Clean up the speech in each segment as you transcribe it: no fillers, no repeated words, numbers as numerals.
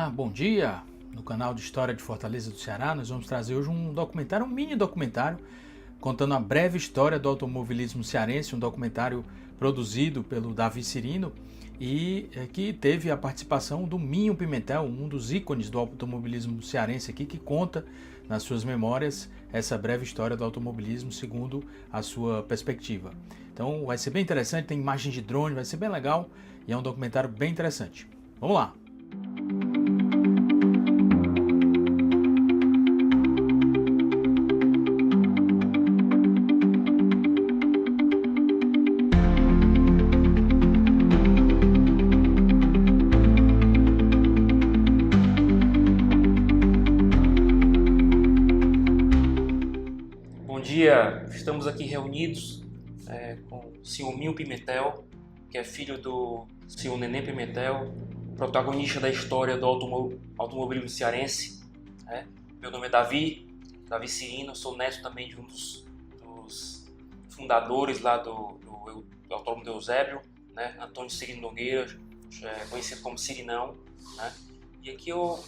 Olá, bom dia! No canal de História de Fortaleza do Ceará, nós vamos trazer hoje um documentário, um mini documentário, contando a breve história do automobilismo cearense, um documentário produzido pelo Davi Cirino e que teve a participação do Minho Pimentel, um dos ícones do automobilismo cearense aqui, que conta nas suas memórias essa breve história do automobilismo segundo a sua perspectiva. Então vai ser bem interessante, tem imagens de drone, vai ser bem legal e é um documentário bem interessante. Vamos lá! Bom dia, estamos aqui reunidos com o senhor Minho Pimentel, que é filho do senhor Neném Pimentel, protagonista da história do automobilismo cearense. Meu nome é Davi Cirino, sou neto também de um dos fundadores lá do Autódromo do Eusébio, Antônio Cirino Nogueira, conhecido como Cirinão. E aqui eu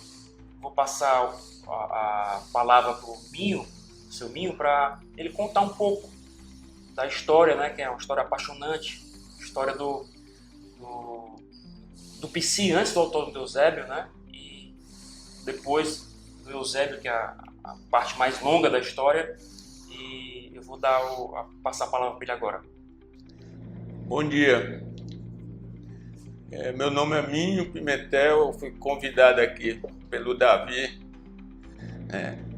vou passar a palavra para o Minho, seu Minho, para ele contar um pouco da história, que é uma história apaixonante, história do PC antes do Autódromo do Eusébio, e depois do Eusébio, que é a parte mais longa da história, e eu vou passar a palavra para ele agora. Bom dia, meu nome é Minho Pimentel, eu fui convidado aqui pelo Davi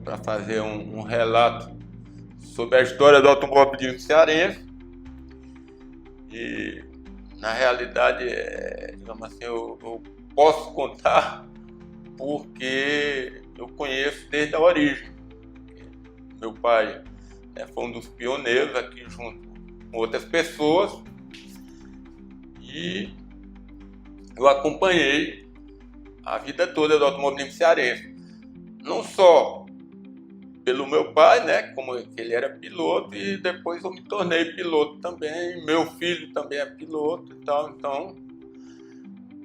para fazer um relato sobre a história do automobilismo cearense. E na realidade, digamos assim, eu posso contar porque eu conheço desde a origem. Meu pai foi um dos pioneiros aqui junto com outras pessoas e eu acompanhei a vida toda do automobilismo cearense. Não só pelo meu pai, como ele era piloto, e depois eu me tornei piloto também. Meu filho também é piloto e tal. Então,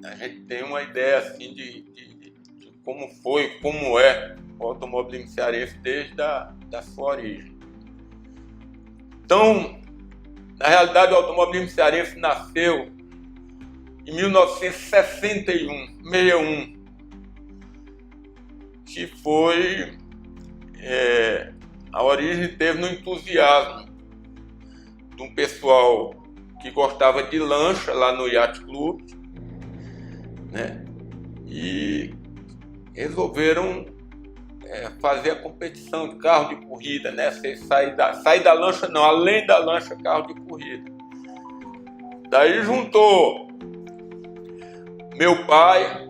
a gente tem uma ideia assim de como foi, como é o automobilismo cearense desde a sua origem. Então, na realidade, o automobilismo cearense nasceu em 1961, que foi a origem teve no entusiasmo de um pessoal que gostava de lancha lá no Yacht Club, e resolveram fazer a competição de carro de corrida, sair da lancha não, além da lancha, carro de corrida. Daí juntou meu pai,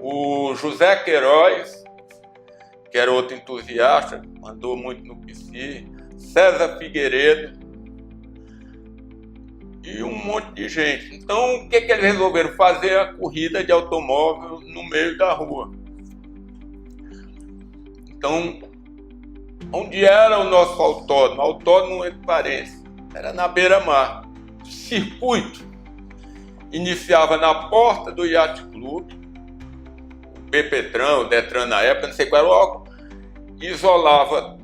o José Queiroz, que era outro entusiasta, andou muito no PC, César Figueiredo e um monte de gente. Então, o que eles resolveram? Fazer a corrida de automóvel no meio da rua. Então, onde era o nosso autódromo? Autódromo Equiparense. Era na beira-mar. O circuito iniciava na porta do Yacht Club, o Bepetran, o Detran na época, não sei qual era o órgão, isolava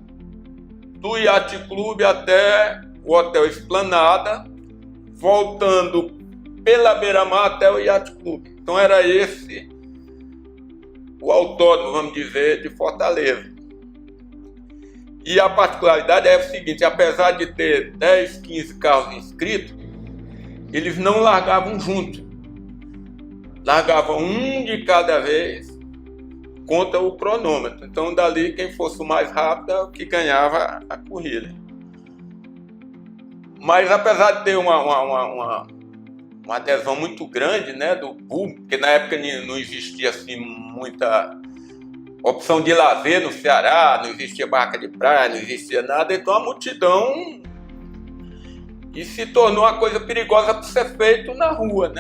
do Yacht Club até o Hotel Esplanada, voltando pela beira-mar até o Yacht Club. Então era esse o autódromo, vamos dizer, de Fortaleza. E a particularidade é o seguinte: apesar de ter 10, 15 carros inscritos, eles não largavam junto. Largavam um de cada vez, conta o cronômetro. Então, dali, quem fosse o mais rápido é o que ganhava a corrida. Mas, apesar de ter uma adesão muito grande, do público, porque na época não existia assim muita opção de lazer no Ceará, não existia barraca de praia, não existia nada, então a multidão e se tornou uma coisa perigosa para ser feito na rua,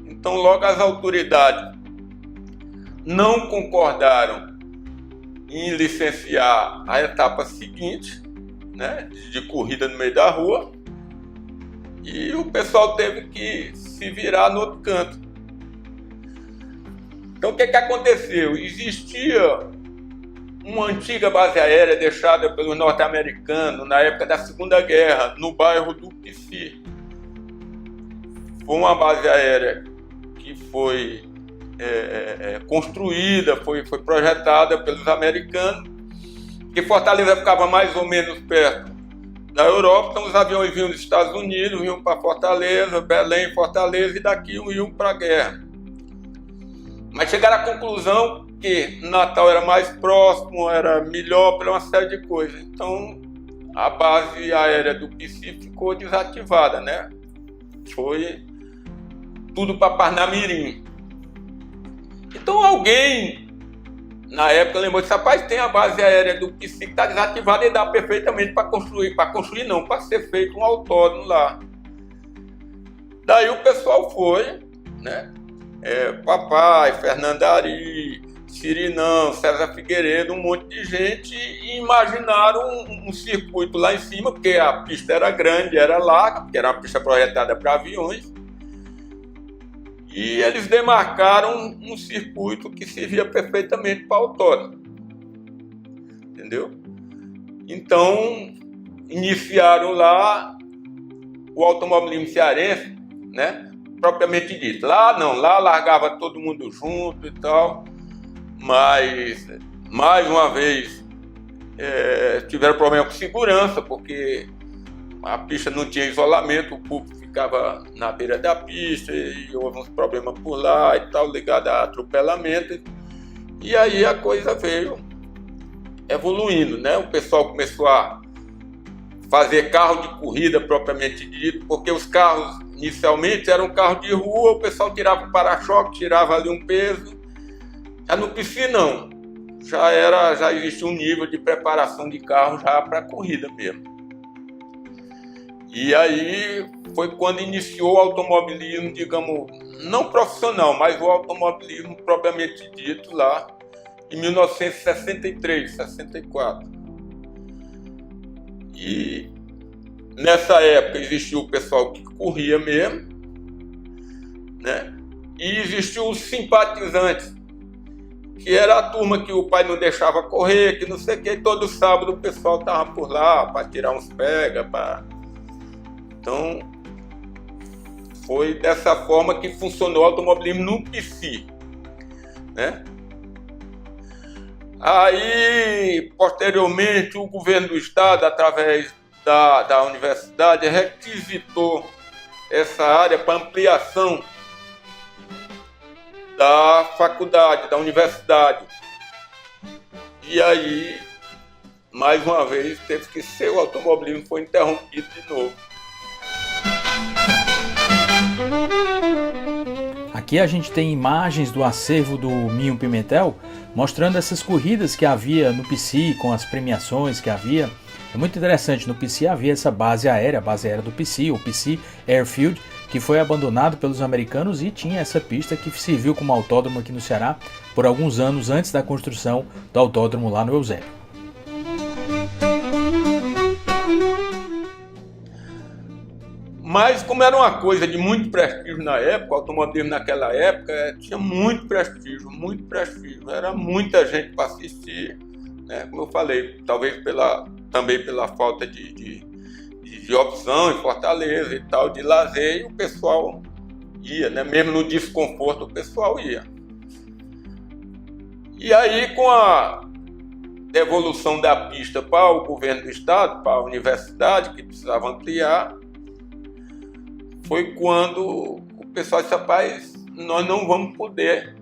Então, logo as autoridades não concordaram em licenciar a etapa seguinte, de corrida no meio da rua, e o pessoal teve que se virar no outro canto. Então, o que aconteceu? Existia uma antiga base aérea deixada pelos norte-americanos na época da Segunda Guerra, no bairro do Pici. Foi uma base aérea que foi construída, foi projetada pelos americanos, que Fortaleza ficava mais ou menos perto da Europa, então os aviões vinham dos Estados Unidos, vinham para Fortaleza, Belém, Fortaleza, e daqui iam para a guerra. Mas chegaram à conclusão que Natal era mais próximo, era melhor para uma série de coisas. Então a base aérea do Pici ficou desativada, né? Foi tudo para Parnamirim. Então alguém, na época, lembrou disse: rapaz, tem a base aérea do Pici que está desativada e dá perfeitamente para construir. Para construir não, para ser feito um autódromo lá. Daí o pessoal foi, né? Papai, Fernando Ari, Cirinão, César Figueiredo, um monte de gente, e imaginaram um circuito lá em cima, porque a pista era grande, era larga, porque era uma pista projetada para aviões. E eles demarcaram um circuito que servia perfeitamente para autódromo. Entendeu? Então, iniciaram lá o automobilismo cearense, né? Propriamente dito. Lá não, lá largava todo mundo junto e tal, mas, mais uma vez, tiveram problema com segurança, porque a pista não tinha isolamento, o público ficava na beira da pista e houve uns problemas por lá e tal, ligado a atropelamento. E aí a coisa veio evoluindo, né? O pessoal começou a fazer carro de corrida propriamente dito, porque os carros inicialmente eram carros de rua, o pessoal tirava o para-choque, tirava ali um peso. Já no Pici não, já existia um nível de preparação de carro já para corrida mesmo. E aí foi quando iniciou o automobilismo, digamos, não profissional, mas o automobilismo propriamente dito lá em 1963, 64. E nessa época existiu o pessoal que corria mesmo, né? E existiu os simpatizantes, que era a turma que o pai não deixava correr, que não sei o que, e todo sábado o pessoal estava por lá para tirar uns pega, Então, foi dessa forma que funcionou o automobilismo no Pici, né? Aí, posteriormente, o governo do estado, através da universidade, requisitou essa área para ampliação da faculdade, da universidade. E aí, mais uma vez, teve que ser, o automobilismo foi interrompido de novo. Aqui a gente tem imagens do acervo do Minho Pimentel, mostrando essas corridas que havia no Pici, com as premiações que havia. É muito interessante, no Pici havia essa base aérea, a base aérea do Pici, o Pici Airfield, que foi abandonado pelos americanos e tinha essa pista que serviu como autódromo aqui no Ceará por alguns anos antes da construção do autódromo lá no Eusébio. Mas como era uma coisa de muito prestígio na época, o automobilismo naquela época tinha muito prestígio, era muita gente para assistir, né? Como eu falei, talvez também pela falta de opção em Fortaleza e tal, de lazer, e o pessoal ia, né? Mesmo no desconforto o pessoal ia. E aí, com a devolução da pista para o governo do estado, para a universidade, que precisava ampliar, foi quando o pessoal disse: rapaz, nós não vamos poder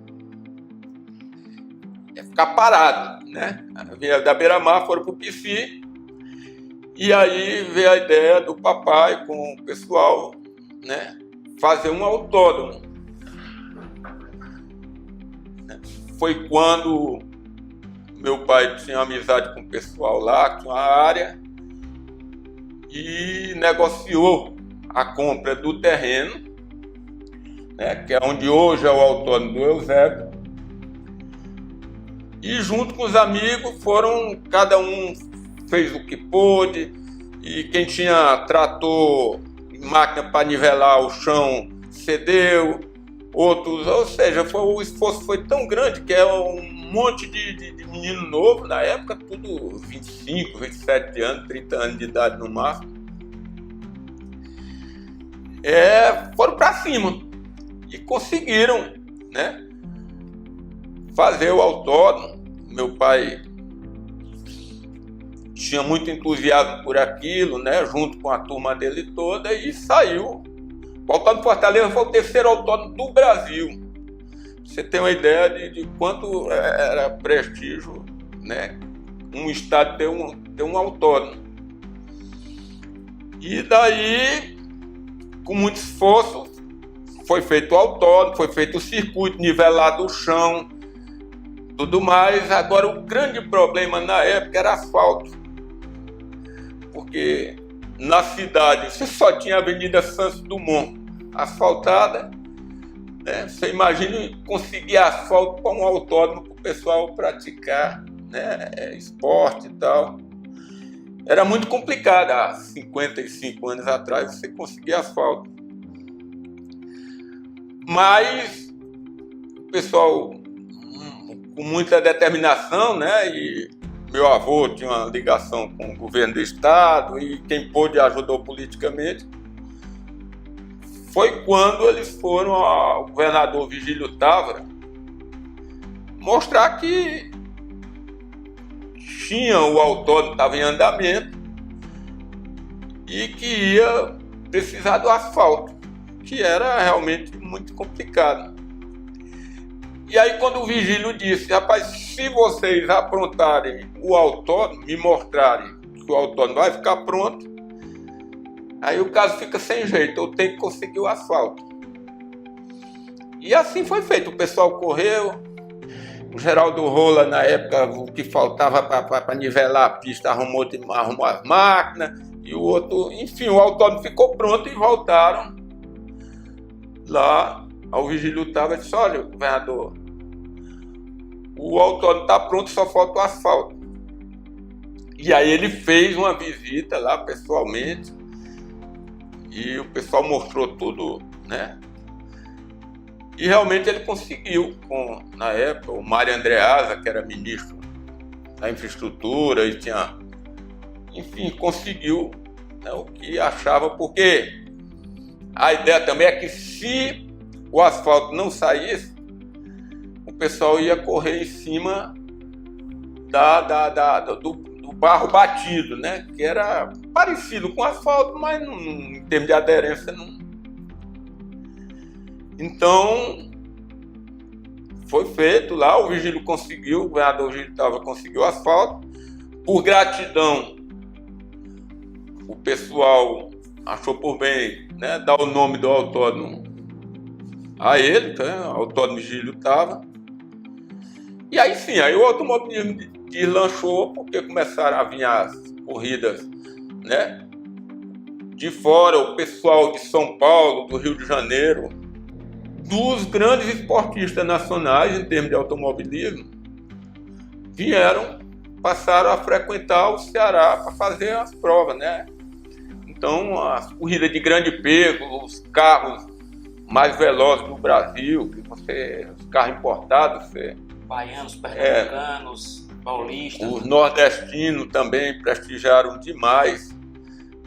ficar parado, né? Da Beira-Mar foram para o Pici, e aí veio a ideia do papai com o pessoal, né, fazer um autódromo. Foi quando meu pai tinha amizade com o pessoal lá, tinha uma área, e negociou a compra do terreno, né, que é onde hoje é o autódromo do Eusébio, e junto com os amigos cada um fez o que pôde, e quem tinha trator, máquina para nivelar o chão cedeu, outros, ou seja, o esforço foi tão grande que é um monte de menino novo, na época tudo 25, 27 anos, 30 anos de idade no máximo, foram para cima e conseguiram, né, fazer o autódromo. Meu pai tinha muito entusiasmo por aquilo, né, junto com a turma dele toda, e saiu. O Autódromo de Fortaleza foi o terceiro autódromo do Brasil. Você tem uma ideia de quanto era prestígio, né, um estado ter um autódromo. E daí, com muito esforço, foi feito o autódromo, foi feito o circuito, nivelado o chão, tudo mais. Agora, o grande problema na época era asfalto, porque na cidade você só tinha a Avenida Santos Dumont asfaltada, né? Você imagina conseguir asfalto para um autódromo para o pessoal praticar, né, esporte e tal. Era muito complicado. Há 55 anos atrás você conseguia asfalto. Mas o pessoal com muita determinação, né, e meu avô tinha uma ligação com o governo do estado e quem pôde ajudou politicamente. Foi quando eles foram ao governador Vigílio Távora mostrar que tinha o autódromo, estava em andamento e que ia precisar do asfalto, que era realmente muito complicado. E aí quando o Vigílio disse, rapaz, se vocês aprontarem o autódromo, me mostrarem que o autódromo vai ficar pronto, aí o caso fica sem jeito, eu tenho que conseguir o asfalto. E assim foi feito, o pessoal correu, o Geraldo Rola, na época, o que faltava para nivelar a pista, arrumou as máquinas, e o outro, enfim, o autódromo ficou pronto e voltaram lá ao Vigílio Távora e disse, olha, governador, o autódromo está pronto, só falta o asfalto. E aí ele fez uma visita lá pessoalmente, e o pessoal mostrou tudo, né? E realmente ele conseguiu, na época, o Mário Andreasa, que era ministro da infraestrutura, e tinha, enfim, conseguiu, né, o que achava, porque a ideia também é que se o asfalto não saísse, o pessoal ia correr em cima do barro batido, né? Que era parecido com asfalto, mas em termos de aderência não. Então foi feito lá, o Vigílio conseguiu, o governador Vigílio Távora conseguiu o asfalto. Por gratidão, o pessoal achou por bem, né, dar o nome do autódromo a ele, né, Autódromo Vigílio Távora. E aí sim, aí o automobilismo deslanchou, porque começaram a vir as corridas, né, de fora, o pessoal de São Paulo, do Rio de Janeiro, dos grandes esportistas nacionais em termos de automobilismo, passaram a frequentar o Ceará para fazer as provas, né? Então, as corridas de grande peso, os carros mais velozes do Brasil, os carros importados, baianos, pernambucanos, paulistas. Os nordestinos também prestigiaram demais,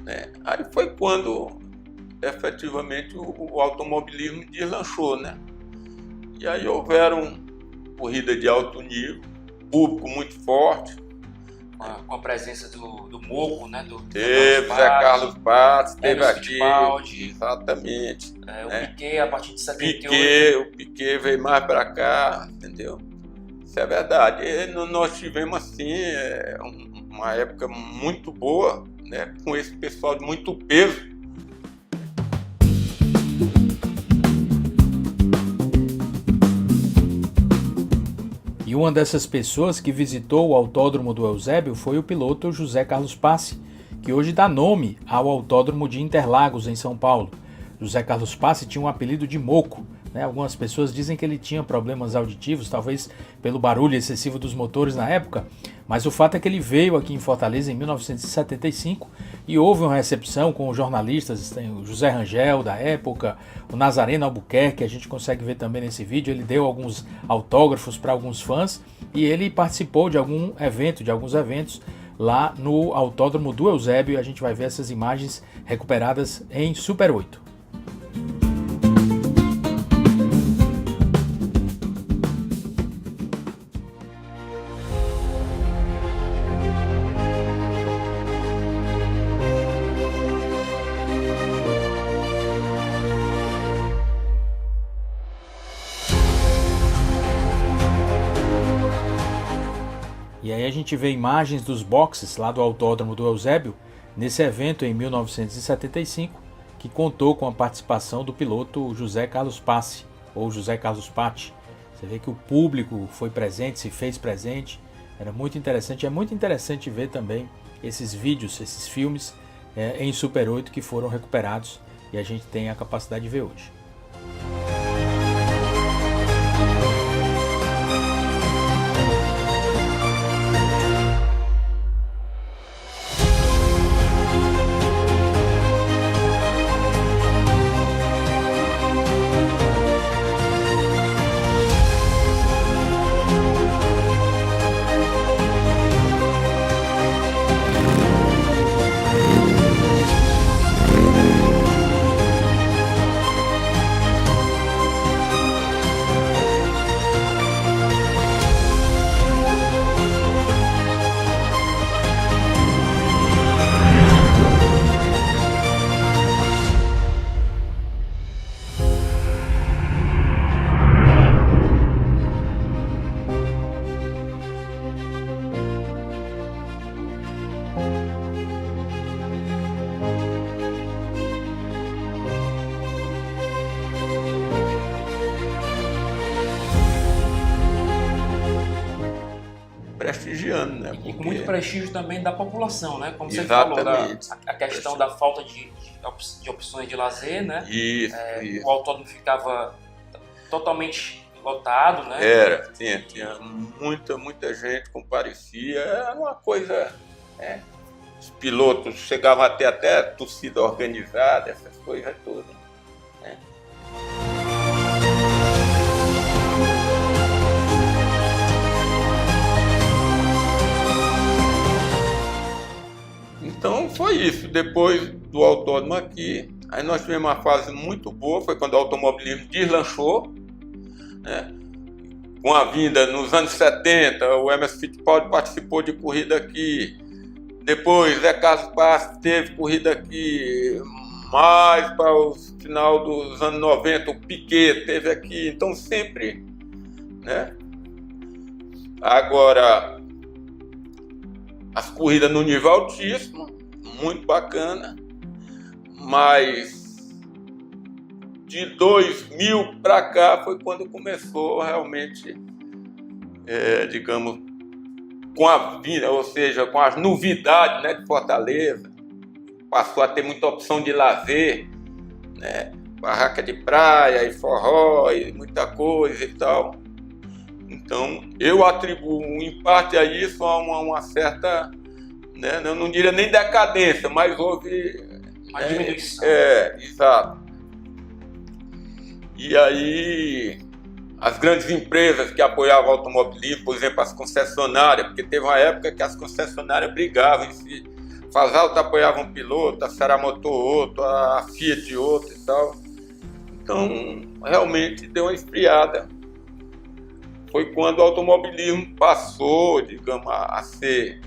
né? Aí foi quando efetivamente o automobilismo deslanchou, né? E aí houveram corridas de alto nível, público muito forte. Com a presença do Moco, né? Teve Zé Carlos Patos, teve aqui. Fittipaldi, exatamente. O Piquet, a partir de 78. O Piquet veio mais para cá, entendeu? Isso é verdade. E nós tivemos, assim, uma época muito boa, né? Com esse pessoal de muito peso. E uma dessas pessoas que visitou o Autódromo do Eusébio foi o piloto José Carlos Passe, que hoje dá nome ao Autódromo de Interlagos, em São Paulo. José Carlos Passe tinha um apelido de Moco, né? Algumas pessoas dizem que ele tinha problemas auditivos, talvez pelo barulho excessivo dos motores na época, mas o fato é que ele veio aqui em Fortaleza em 1975 e houve uma recepção com os jornalistas, tem o José Rangel da época, o Nazareno Albuquerque, a gente consegue ver também nesse vídeo, ele deu alguns autógrafos para alguns fãs e ele participou de alguns eventos lá no Autódromo do Eusébio, e a gente vai ver essas imagens recuperadas em Super 8. E aí a gente vê imagens dos boxes lá do Autódromo do Eusébio, nesse evento em 1975, que contou com a participação do piloto José Carlos Passe, ou José Carlos Patti. Você vê que o público foi presente, se fez presente, era muito interessante. É muito interessante ver também esses vídeos, esses filmes em Super 8 que foram recuperados e a gente tem a capacidade de ver hoje. Prestigiando, né? E com muito prestígio também da população, né? Como você Exatamente. falou, a questão da falta de opções de lazer, né? Isso. O autódromo ficava totalmente lotado, né? Tinha muita gente, comparecia, era uma coisa, né? Os pilotos chegavam até torcida organizada, essas coisas todas, né? Então foi isso. Depois do autódromo aqui, aí nós tivemos uma fase muito boa, foi quando o automobilismo deslanchou, né? Com a vinda nos anos 70, o Emerson Fittipaldi participou de corrida aqui, depois Zé Carlos Passe teve corrida aqui, mais para o final dos anos 90, o Piquet teve aqui, então sempre, né? Agora, as corridas no nível altíssimo, muito bacana, mas de 2000 para cá foi quando começou realmente, digamos, com a vinda, ou seja, com as novidades, né, de Fortaleza, passou a ter muita opção de lazer, né, barraca de praia e forró e muita coisa e tal. Então, eu atribuo em parte a isso a uma certa, né, eu não diria nem decadência, mas houve uma diminuição. Exato. E aí, as grandes empresas que apoiavam o automobilismo, por exemplo, as concessionárias, porque teve uma época que as concessionárias brigavam em si. Fasalta apoiava um piloto, a Ceará Motor outro, a Fiat outro e tal. Então, realmente deu uma esfriada. Foi quando o automobilismo passou, digamos, a ser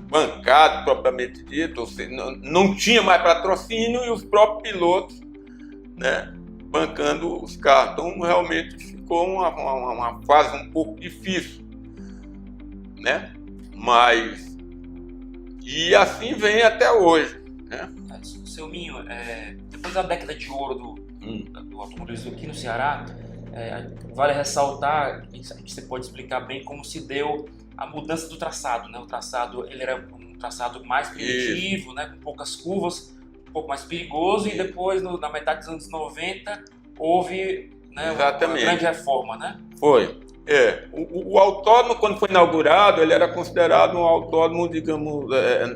bancado, propriamente dito, ou seja, não tinha mais patrocínio e os próprios pilotos, né, bancando os carros. Então, realmente ficou uma fase um pouco difícil, né? Mas, e assim vem até hoje, né? Seu Minho, depois da década de ouro do automobilismo aqui no Ceará, vale ressaltar, você pode explicar bem como se deu a mudança do traçado, né? O traçado, ele era um traçado mais primitivo, né? Com poucas curvas, um pouco mais perigoso, e depois, na metade dos anos 90, houve, né, uma grande reforma, né? Foi. O autódromo, quando foi inaugurado, ele era considerado um autódromo, digamos,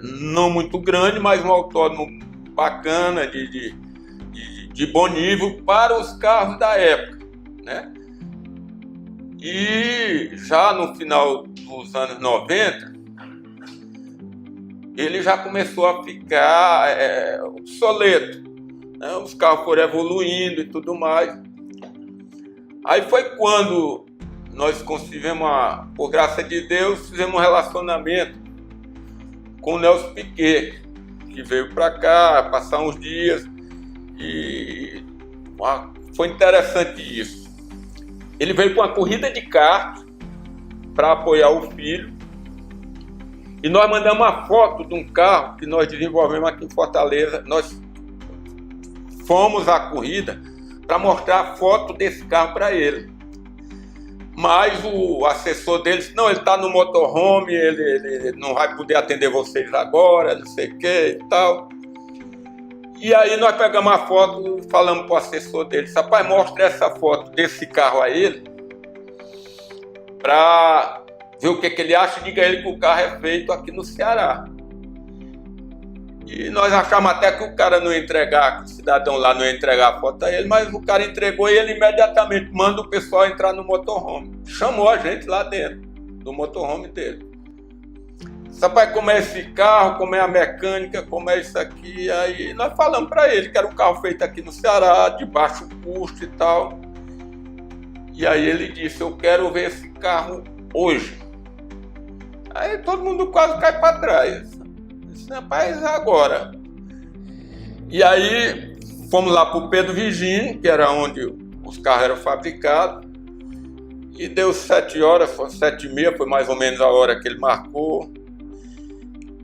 não muito grande, mas um autódromo bacana, de bom nível para os carros da época, né? E já no final dos anos 90, ele já começou a ficar obsoleto, né? Os carros foram evoluindo e tudo mais. Aí foi quando nós conseguimos, por graça de Deus, fizemos um relacionamento com o Nelson Piquet, que veio para cá passar uns dias, e foi interessante isso. Ele veio com uma corrida de kart para apoiar o filho, e nós mandamos uma foto de um carro que nós desenvolvemos aqui em Fortaleza. Nós fomos à corrida para mostrar a foto desse carro para ele. Mas o assessor dele disse, não, ele está no motorhome, ele não vai poder atender vocês agora, não sei o que e tal. E aí nós pegamos a foto e falamos para o assessor dele, rapaz, mostra essa foto desse carro a ele, para ver o que ele acha, e diga a ele que o carro é feito aqui no Ceará. E nós achamos até que o cara não ia entregar, que o cidadão lá não ia entregar a foto a ele, mas o cara entregou e ele imediatamente manda o pessoal entrar no motorhome. Chamou a gente lá dentro do motorhome dele. Rapaz, como é esse carro, como é a mecânica, como é isso aqui. Aí nós falamos para ele que era um carro feito aqui no Ceará, de baixo custo e tal. E aí ele disse, eu quero ver esse carro hoje. Aí todo mundo quase cai para trás. Rapaz, agora. E aí fomos lá para o Pedro Virgínio, que era onde os carros eram fabricados, e deu 7 horas, 7h30, foi mais ou menos a hora que ele marcou,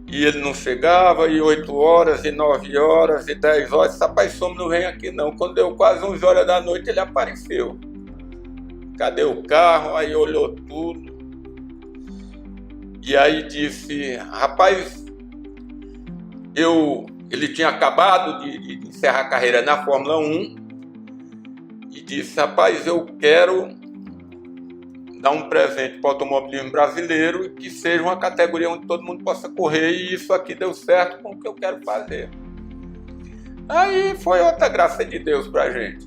e ele não chegava, e 8 horas, e 9 horas, e 10 horas, rapaz, somos não vem aqui não. Quando deu quase 11 horas da noite, ele apareceu. Cadê o carro? Aí olhou tudo, e aí disse, rapaz, ele tinha acabado de encerrar a carreira na Fórmula 1 e disse, rapaz, eu quero dar um presente para o automobilismo brasileiro e que seja uma categoria onde todo mundo possa correr, e isso aqui deu certo com o que eu quero fazer. Aí foi outra graça de Deus para a gente.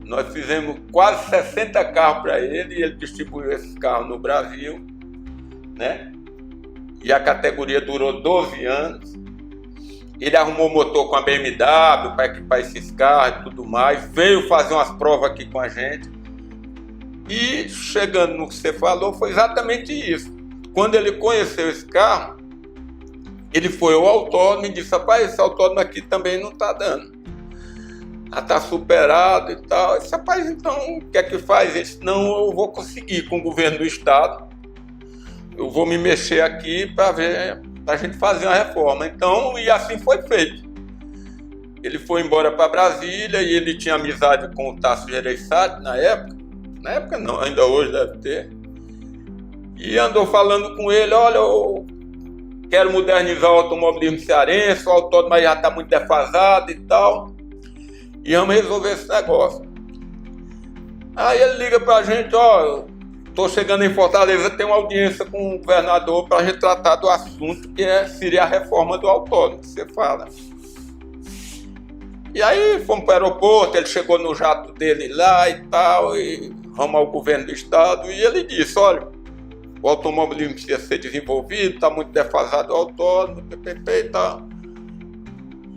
Nós fizemos quase 60 carros para ele e ele distribuiu esses carros no Brasil, né? E a categoria durou 12 anos. Ele arrumou motor com a BMW para equipar esses carros e tudo mais. Veio fazer umas provas aqui com a gente. E chegando no que você falou, foi exatamente isso. Quando ele conheceu esse carro, ele foi ao autódromo e disse, rapaz, esse autódromo aqui também não está dando. Já está superado e tal. Eu disse, rapaz, então o que é que faz? Ele disse, não, eu vou conseguir com o governo do estado. Eu vou me mexer aqui para ver, para a gente fazer uma reforma. Então, e assim foi feito. Ele foi embora para Brasília e ele tinha amizade com o Tasso Gereissati na época. Na época não, ainda hoje deve ter. E andou falando com ele, olha, eu quero modernizar o automobilismo cearense, o autódromo já está muito defasado e tal. E vamos resolver esse negócio. Aí ele liga para a gente, ó, estou chegando em Fortaleza, tem uma audiência com o governador para a gente tratar do assunto que seria a reforma do autódromo, que você fala. E aí fomos para o aeroporto, ele chegou no jato dele lá e tal, e vamos ao governo do estado, e ele disse, olha, o automobilismo precisa ser desenvolvido, está muito defasado o autódromo, PPP e tal.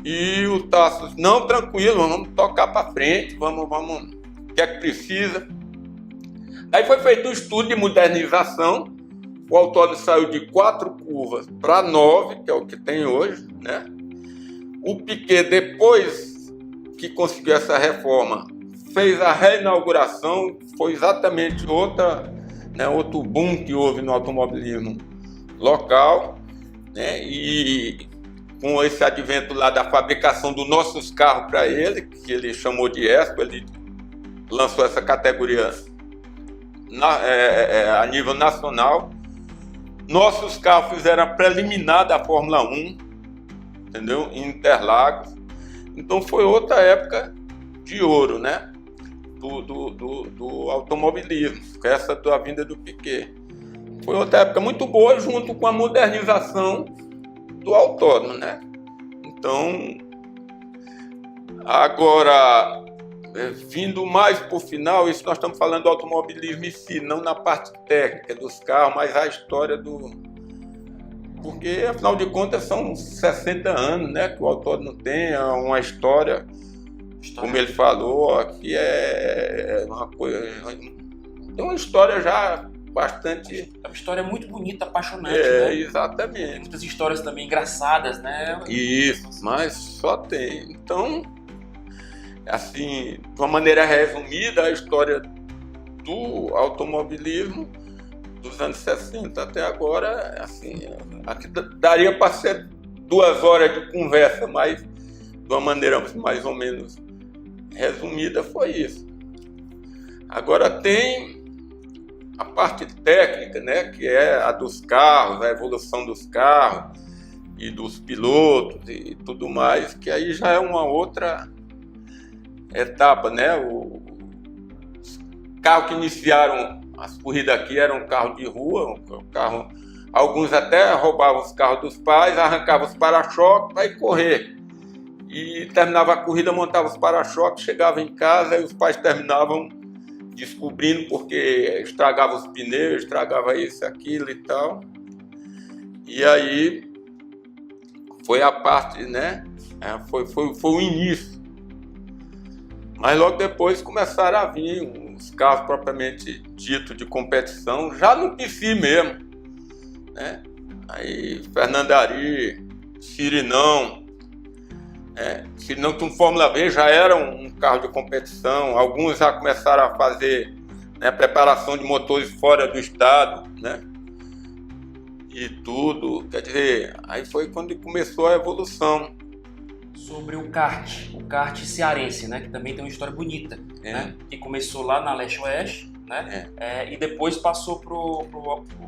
E o Tasso disse, não, tranquilo, vamos tocar para frente, vamos, o que é que precisa? Daí foi feito um estudo de modernização, o autódromo saiu de 4 curvas para 9, que é o que tem hoje, né? O Piquet, depois que conseguiu essa reforma, fez a reinauguração, foi exatamente outro boom que houve no automobilismo local, né? E com esse advento lá da fabricação dos nossos carros para ele, que ele chamou de Expo, ele lançou essa categoria a nível nacional. Nossos carros fizeram a preliminar da Fórmula 1, entendeu? Em Interlagos. Então foi outra época de ouro, né? Do automobilismo, essa da vinda do Piquet. Foi outra época muito boa, junto com a modernização do autódromo, né? Então, agora, vindo mais para o final, isso nós estamos falando do automobilismo em si, não na parte técnica dos carros, mas a história do... Porque, afinal de contas, são 60 anos, né, que o autódromo tem, uma história, como ele falou, que é uma coisa... Tem uma história já bastante... É uma história muito bonita, apaixonante, né? Exatamente. Tem muitas histórias também engraçadas, né? Isso, mas só tem. Então, assim, de uma maneira resumida, a história do automobilismo dos anos 60 até agora, assim, aqui daria para ser 2 horas de conversa, mas de uma maneira mais ou menos resumida foi isso. Agora tem a parte técnica, né, que é a dos carros, a evolução dos carros e dos pilotos e tudo mais, que aí já é uma outra etapa, né? Os carros que iniciaram as corridas aqui eram carros de rua, alguns até roubavam os carros dos pais, arrancavam os para-choques para ir correr. E terminava a corrida, montava os para-choques, chegava em casa e os pais terminavam descobrindo porque estragava os pneus, estragava isso, aquilo e tal. E aí foi a parte, né? Foi o início. Mas logo depois começaram a vir os carros propriamente ditos de competição, já no PC mesmo, né? Aí Fernando Ari, Sirinão, Sirinão com Fórmula V já era um carro de competição. Alguns já começaram a fazer, né, preparação de motores fora do estado, né? E tudo, quer dizer, aí foi quando começou a evolução. Sobre o kart cearense, né, que também tem uma história bonita, né, que começou lá na Leste-Oeste, né, e depois passou pro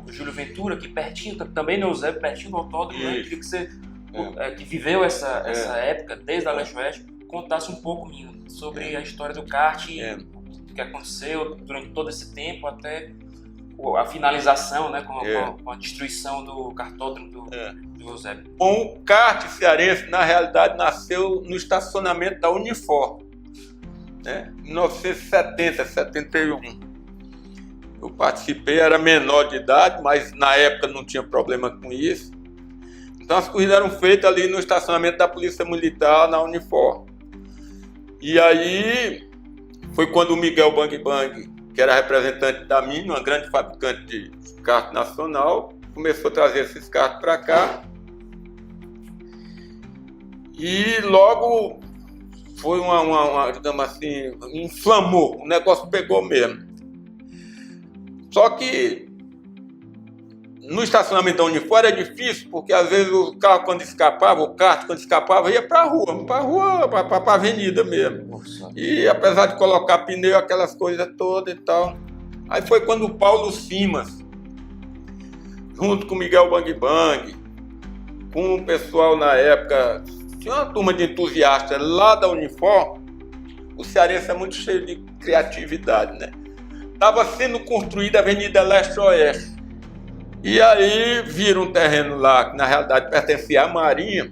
Júlio Ventura, aqui pertinho, também no Eusébio, pertinho do autódromo, né, queria que você, que viveu essa época, desde a Leste-Oeste, contasse um pouco sobre a história do kart, o que aconteceu durante todo esse tempo, até a finalização, né, com a destruição do kartódromo do Eusébio. Bom, o kart cearense, na realidade, nasceu no estacionamento da Unifor, né? Em 1970, 71. Eu participei, era menor de idade, mas na época não tinha problema com isso. Então as corridas eram feitas ali no estacionamento da Polícia Militar, na Unifor. E aí foi quando o Miguel Bang Bang, que era representante da Mini, uma grande fabricante de kart nacional, começou a trazer esses karts para cá. E logo foi digamos assim, inflamou, o negócio pegou mesmo. Só que no estacionamento da Unifor era difícil, porque às vezes o carro quando escapava, o kart quando escapava, ia para a rua, para a avenida mesmo. Nossa. E apesar de colocar pneu, aquelas coisas todas e tal. Aí foi quando o Paulo Simas, junto com o Miguel Bang Bang, com o pessoal na época, tinha uma turma de entusiastas lá da Unifor. O cearense é muito cheio de criatividade, né? Estava sendo construída a Avenida Leste-Oeste. E aí viram um terreno lá, que na realidade pertencia à Marinha,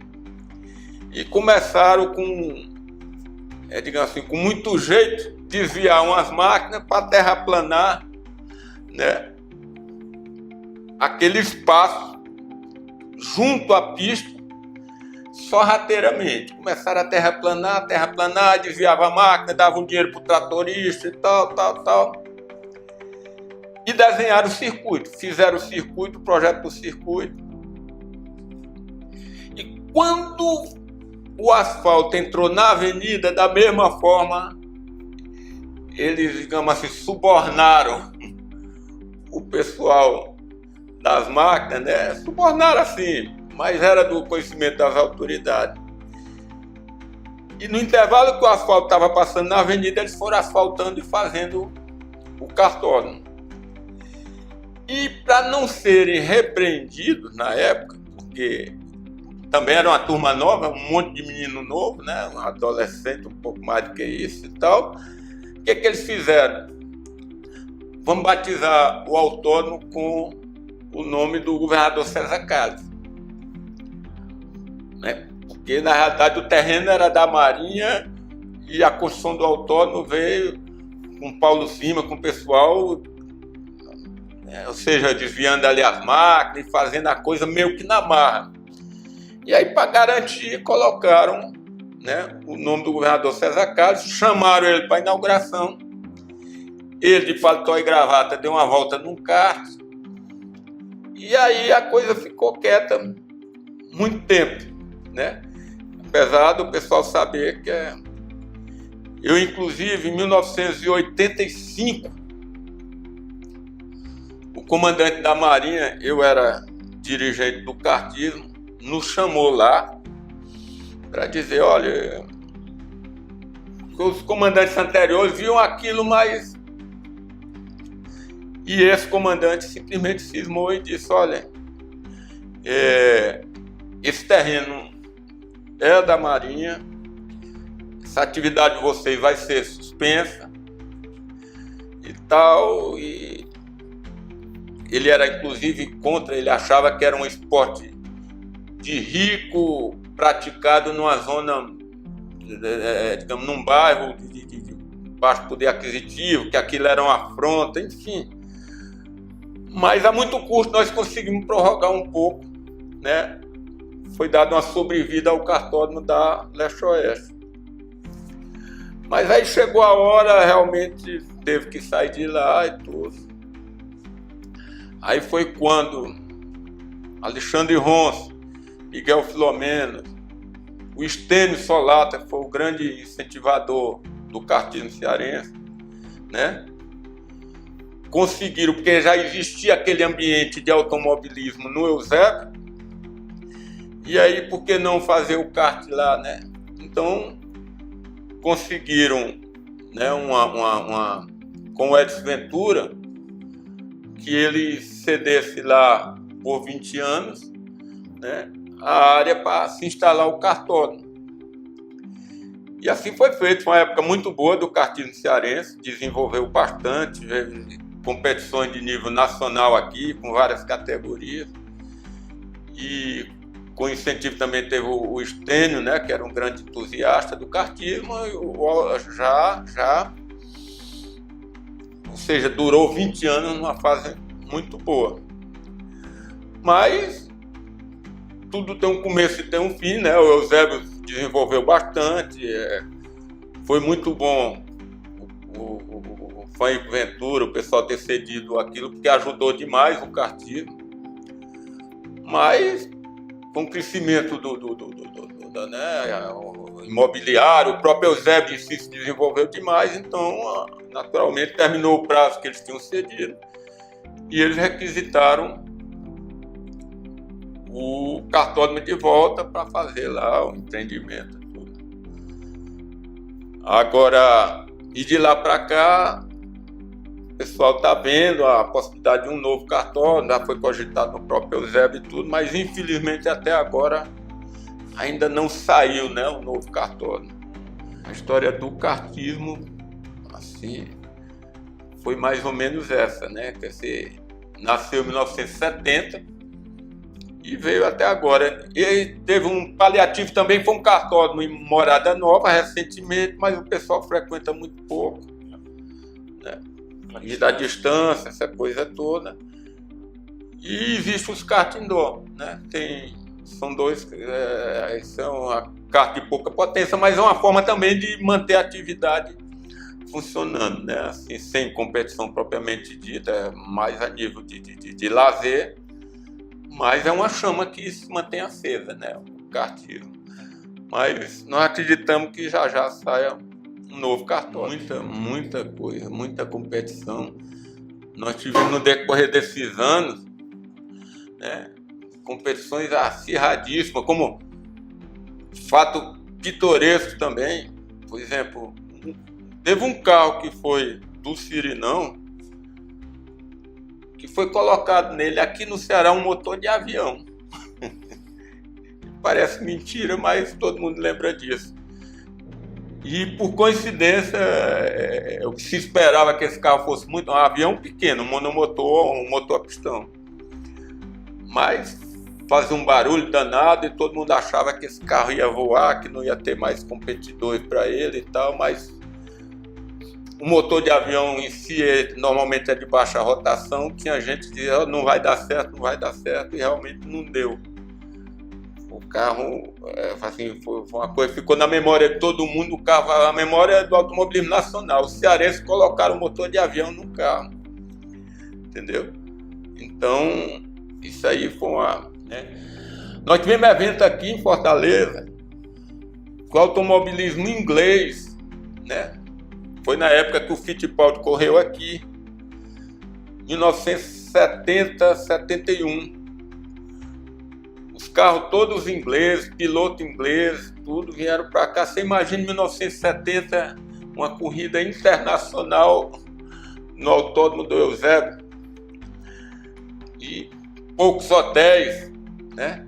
e começaram com, digamos assim, com muito jeito, desviar umas máquinas para terraplanar, né, aquele espaço junto à pista, sorrateiramente. Começaram a terraplanar, desviava a máquina, davam dinheiro para o tratorista e tal. E desenharam o circuito, fizeram o circuito, o projeto do circuito. E quando o asfalto entrou na avenida, da mesma forma, eles, digamos assim, subornaram o pessoal das máquinas, né? Subornaram assim, mas era do conhecimento das autoridades. E no intervalo que o asfalto estava passando na avenida, eles foram asfaltando e fazendo o cartódromo. E para não serem repreendidos na época, porque também era uma turma nova, um monte de menino novo, né? Um adolescente, um pouco mais do que isso e tal. O que eles fizeram? Vamos batizar o autódromo com o nome do governador César Carlos, né? Porque, na realidade, o terreno era da Marinha e a construção do autódromo veio com Paulo Cima, com o pessoal, ou seja, desviando ali as máquinas e fazendo a coisa meio que na marra. E aí, para garantir, colocaram, né, o nome do governador César Carlos, chamaram ele para a inauguração. Ele, de paletó e gravata, deu uma volta num kart. E aí a coisa ficou quieta muito tempo, né? Apesar do pessoal saber que eu, inclusive, em 1985, o comandante da Marinha, eu era dirigente do kartismo, nos chamou lá para dizer, olha, os comandantes anteriores viam aquilo, mas... E esse comandante simplesmente cismou e disse, olha, esse terreno é da Marinha, essa atividade de vocês vai ser suspensa e tal, e ele era inclusive contra, ele achava que era um esporte de rico praticado numa zona, digamos, num bairro de baixo poder aquisitivo, que aquilo era uma afronta, enfim. Mas a muito custo nós conseguimos prorrogar um pouco, né? Foi dada uma sobrevida ao cartódromo da Leste-Oeste. Mas aí chegou a hora, realmente teve que sair de lá e tudo. Aí foi quando Alexandre Ronço, Miguel Filomeno, o Estênio Solata, que foi o grande incentivador do kartismo cearense, né? Conseguiram, porque já existia aquele ambiente de automobilismo no Eusébio, e aí por que não fazer o kart lá, né? Então conseguiram, né, com o Edson Ventura, que ele cedesse lá por 20 anos, né, a área para se instalar o kartódromo. E assim foi feito, foi uma época muito boa do kartismo cearense, desenvolveu bastante, competições de nível nacional aqui, com várias categorias. E com incentivo também teve o Estênio, né, que era um grande entusiasta do kartismo, ou seja, durou 20 anos numa fase muito boa. Mas tudo tem um começo e tem um fim, né? O Eusébio desenvolveu bastante, foi muito bom o Fânrico Ventura, o pessoal ter cedido aquilo, porque ajudou demais o kartismo. Mas com o crescimento o imobiliário, o próprio Eusébio em si se desenvolveu demais, então naturalmente terminou o prazo que eles tinham cedido e eles requisitaram o cartódromo de volta para fazer lá o empreendimento. Tudo. Agora, e de lá para cá, o pessoal está vendo a possibilidade de um novo cartódromo, já foi cogitado no próprio Eusébio e tudo, mas infelizmente até agora ainda não saiu, né, um novo cartódromo. A história do kartismo, assim, foi mais ou menos essa, né? Quer dizer, nasceu em 1970 e veio até agora. E teve um paliativo também, foi um cartódromo em Morada Nova recentemente, mas o pessoal frequenta muito pouco, né? E da distância, essa coisa toda. E existe os kart indoor, né? São dois, são a kart de pouca potência, mas é uma forma também de manter a atividade funcionando, né? Assim, sem competição propriamente dita, mais a nível de lazer, mas é uma chama que se mantém acesa, né? O kartismo. Mas nós acreditamos que já saia um novo cartódromo. Muita coisa, muita competição. Nós tivemos no decorrer desses anos, né, competições acirradíssimas, como fato pitoresco também. Por exemplo, teve um carro que foi do Cirinão, que foi colocado nele aqui no Ceará um motor de avião. parece mentira, mas todo mundo lembra disso. E por coincidência, o que se esperava que esse carro fosse muito um avião pequeno, um monomotor, um motor a pistão. Mas fazia um barulho danado e todo mundo achava que esse carro ia voar, que não ia ter mais competidores para ele e tal, mas o motor de avião em si normalmente é de baixa rotação. Tinha gente que dizia, não vai dar certo, não vai dar certo, e realmente não deu. O carro, assim, foi uma coisa que ficou na memória de todo mundo. O carro, a memória do automobilismo nacional. Os cearenses colocaram o motor de avião no carro, entendeu? Então, isso aí foi uma... Nós tivemos evento aqui em Fortaleza com automobilismo inglês, né? Foi na época que o Fittipaldi correu aqui, 1970, 71. Os carros todos ingleses, piloto inglês, tudo vieram para cá. Você imagina em 1970 uma corrida internacional no Autódromo do Eusébio e poucos hotéis, né?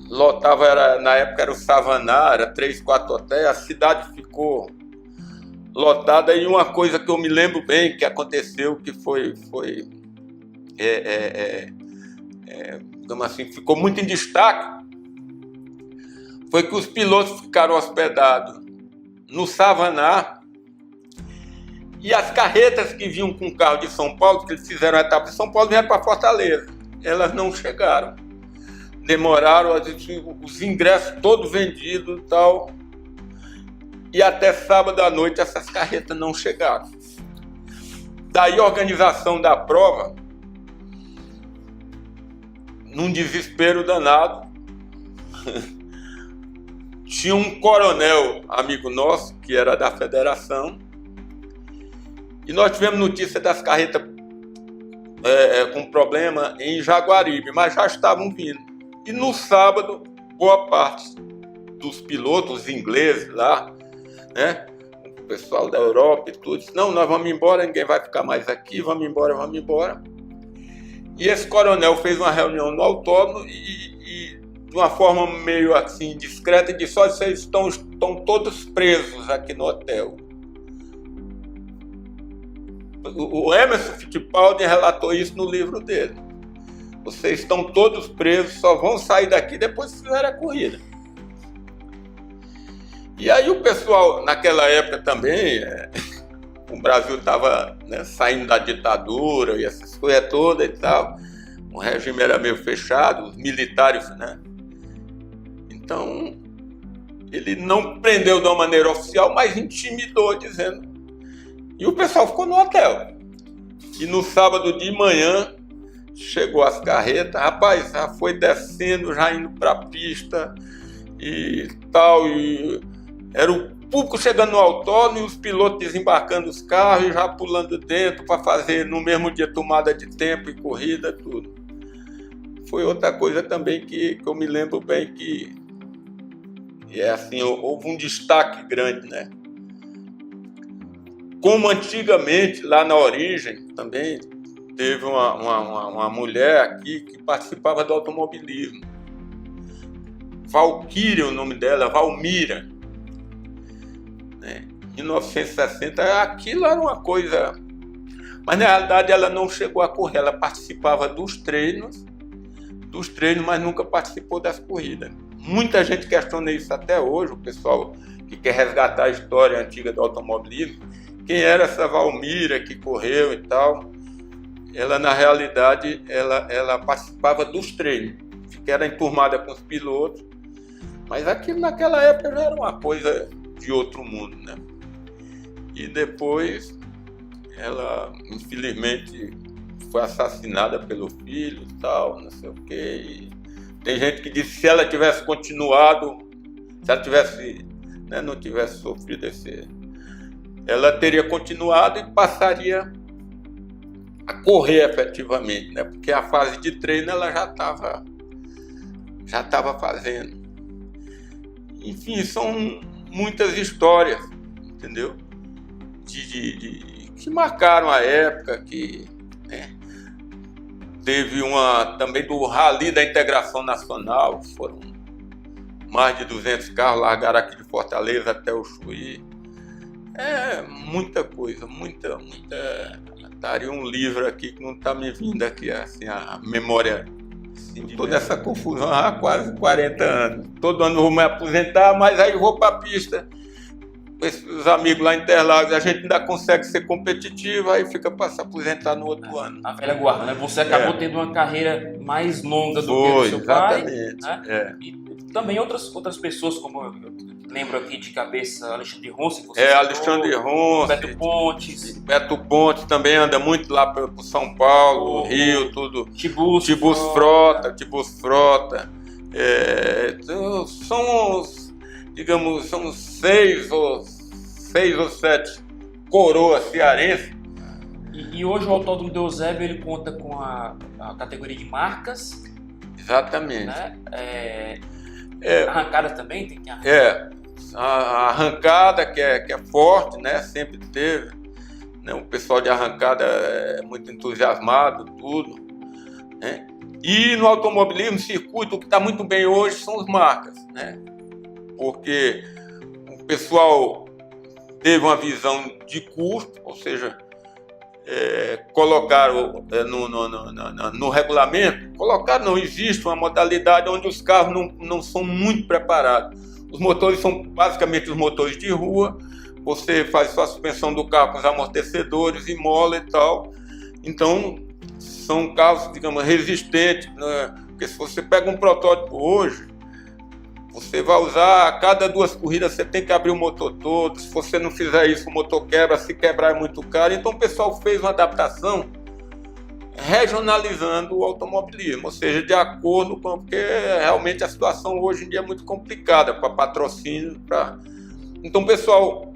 Lotava, na época era o Savaná, era 3, 4 hotéis, a cidade ficou lotada. E uma coisa que eu me lembro bem que aconteceu, que foi digamos assim, ficou muito em destaque, foi que os pilotos ficaram hospedados no Savaná e as carretas que vinham com o carro de São Paulo, que eles fizeram a etapa de São Paulo, vieram para Fortaleza. Elas não chegaram. Demoraram, os ingressos todos vendidos e tal. E até sábado à noite essas carretas não chegaram. Daí a organização da prova, num desespero danado, tinha um coronel amigo nosso, que era da federação, e nós tivemos notícia das carretas com problema em Jaguaribe, mas já estavam vindo. E no sábado, boa parte dos pilotos ingleses lá, né, o pessoal da Europa e tudo, disse, não, nós vamos embora, ninguém vai ficar mais aqui, vamos embora, vamos embora. E esse coronel fez uma reunião no autódromo e de uma forma meio assim discreta, disse, olha, vocês estão todos presos aqui no hotel. O Emerson Fittipaldi relatou isso no livro dele. Vocês estão todos presos, só vão sair daqui depois que fizerem a corrida. E aí o pessoal, naquela época também, o Brasil estava, né, saindo da ditadura e essas coisas todas e tal. O regime era meio fechado, os militares, né? Então, ele não prendeu de uma maneira oficial, mas intimidou, dizendo. E o pessoal ficou no hotel. E no sábado de manhã, chegou as carretas, rapaz, já foi descendo, já indo para a pista e tal, e era o público chegando no autódromo e os pilotos desembarcando os carros e já pulando dentro para fazer no mesmo dia tomada de tempo e corrida, tudo. Foi outra coisa também que eu me lembro bem que assim, houve um destaque grande, né? Como antigamente, lá na origem, também teve uma mulher aqui que participava do automobilismo. Valquíria, o nome dela, Valmira. Né? Em 1960, aquilo era uma coisa... Mas, na realidade, ela não chegou a correr. Ela participava dos treinos, mas nunca participou das corridas. Muita gente questiona isso até hoje, o pessoal que quer resgatar a história antiga do automobilismo. Quem era essa Valmira que correu e tal? Ela, na realidade, ela participava dos treinos, que era enturmada com os pilotos, mas aquilo naquela época já era uma coisa de outro mundo, né? E depois ela, infelizmente, foi assassinada pelo filho e tal, não sei o quê. E tem gente que diz que se ela tivesse continuado, se ela tivesse, né, não tivesse sofrido ela teria continuado e passaria a correr efetivamente, né? Porque a fase de treino ela já estava fazendo. Enfim, são muitas histórias, entendeu? Que marcaram a época, que, né? Teve uma também do Rally da Integração Nacional, foram mais de 200 carros largaram aqui de Fortaleza até o Chuí. É muita coisa, muita. Estaria um livro aqui que não está me vindo aqui, assim, a memória assim, de toda essa confusão há quase 40 anos. Todo ano eu vou me aposentar, mas aí eu vou para a pista. Os amigos lá em Interlagos, a gente ainda consegue ser competitivo, aí fica para se aposentar no outro ano. A velha guarda, né? Você acabou tendo uma carreira mais longa do que o seu pai. Né? E também outras pessoas, como eu lembro aqui de cabeça, Alexandre Ronce. Alexandre Ronce. Beto Pontes também anda muito lá para São Paulo, Rio, tudo. Tibus Frota. Então, são 6 ou 7 coroas cearenses. E hoje o Autódromo de Eusébio ele conta com a categoria de marcas. Exatamente. Né? Arrancada também tem que a arrancada que é forte, né? Sempre teve. Né? O pessoal de arrancada é muito entusiasmado, tudo. Né? E no automobilismo, circuito, o que está muito bem hoje são as marcas, né? Porque o pessoal teve uma visão de custo, ou seja, colocaram no regulamento, não existe uma modalidade onde os carros não são muito preparados. Os motores são basicamente os motores de rua, você faz sua suspensão do carro com os amortecedores e mola e tal. Então, são carros, digamos, resistentes, né? Porque se você pega um protótipo hoje, você vai usar, a cada 2 corridas você tem que abrir o motor todo. Se você não fizer isso, o motor quebra. Se quebrar é muito caro. Então o pessoal fez uma adaptação regionalizando o automobilismo, ou seja, de acordo com... Porque realmente a situação hoje em dia é muito complicada para patrocínio. Então o pessoal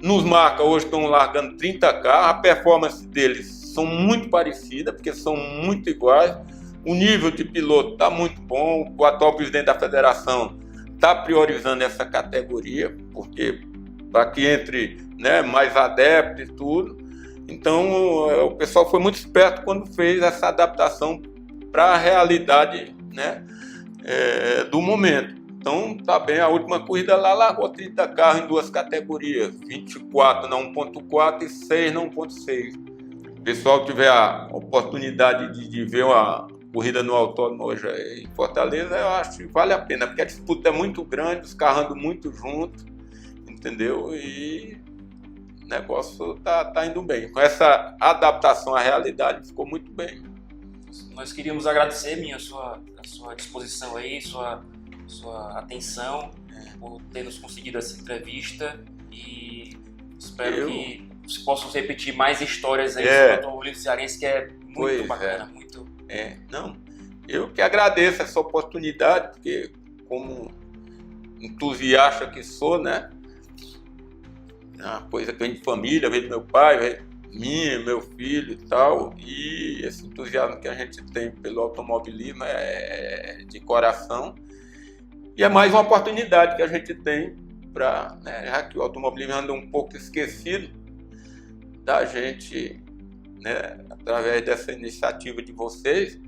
nos marca, hoje estão largando 30 carros. A performance deles são muito parecida, porque são muito iguais. O nível de piloto está muito bom. O atual presidente da federação está priorizando essa categoria, porque para que entre, né, mais adepto e tudo. Então, o pessoal foi muito esperto quando fez essa adaptação para a realidade, né, do momento. Então, tá bem, a última corrida lá largou 30 carros em 2 categorias, 24 na 1.4 e 6 na 1.6. O pessoal tiver a oportunidade de ver uma corrida no autódromo hoje em Fortaleza, eu acho que vale a pena, porque a disputa é muito grande, os carros andam muito juntos, entendeu? E o negócio tá indo bem. Com essa adaptação à realidade, ficou muito bem. Nós queríamos agradecer, Minho, a sua disposição aí, sua atenção, por ter nos conseguido essa entrevista, e espero que possam repetir mais histórias aí sobre o automobilismo cearense, que é muito bacana, muito... Não, eu que agradeço essa oportunidade, porque como entusiasta que sou, né, é uma coisa que vem de família, vem do meu pai, vem minha, meu filho e tal, e esse entusiasmo que a gente tem pelo automobilismo é de coração, e é mais uma oportunidade que a gente tem para, né, já que o automobilismo anda um pouco esquecido, da gente, né, através dessa iniciativa de vocês,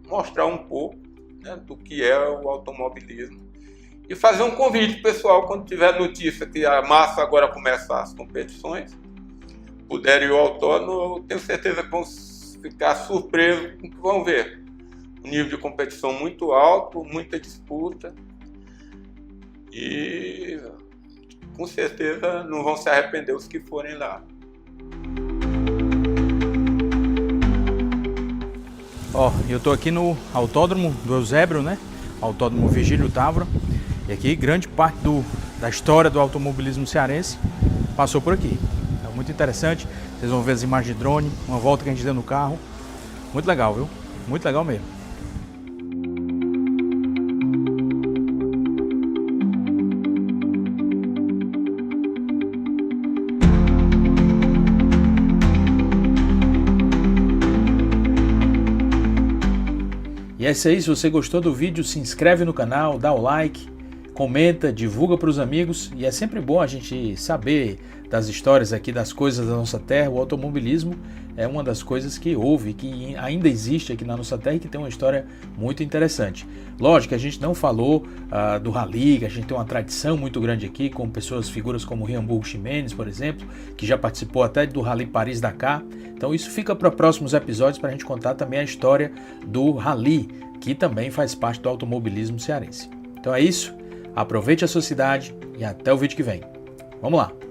mostrar um pouco, né, do que é o automobilismo. E fazer um convite pessoal, quando tiver notícia que a março agora começa as competições, puderem ir ao autódromo, eu tenho certeza que vão ficar surpresos com o que vão ver. Um nível de competição muito alto, muita disputa, e com certeza não vão se arrepender os que forem lá. Eu tô aqui no Autódromo do Eusébio, né? Autódromo Virgílio Távora. E aqui grande parte da história do automobilismo cearense passou por aqui. É muito interessante. Vocês vão ver as imagens de drone, uma volta que a gente deu no carro. Muito legal, viu? Muito legal mesmo. E é isso aí, se você gostou do vídeo, se inscreve no canal, dá o like, comenta, divulga para os amigos, e é sempre bom a gente saber das histórias aqui, das coisas da nossa terra. O automobilismo é uma das coisas que houve, que ainda existe aqui na nossa terra e que tem uma história muito interessante. Lógico que a gente não falou do rally, que a gente tem uma tradição muito grande aqui, com figuras como Rian Burgos Ximenes, por exemplo, que já participou até do Rally Paris-Dakar. Então isso fica para próximos episódios, para a gente contar também a história do rally, que também faz parte do automobilismo cearense. Então é isso, aproveite a sua cidade e até o vídeo que vem. Vamos lá!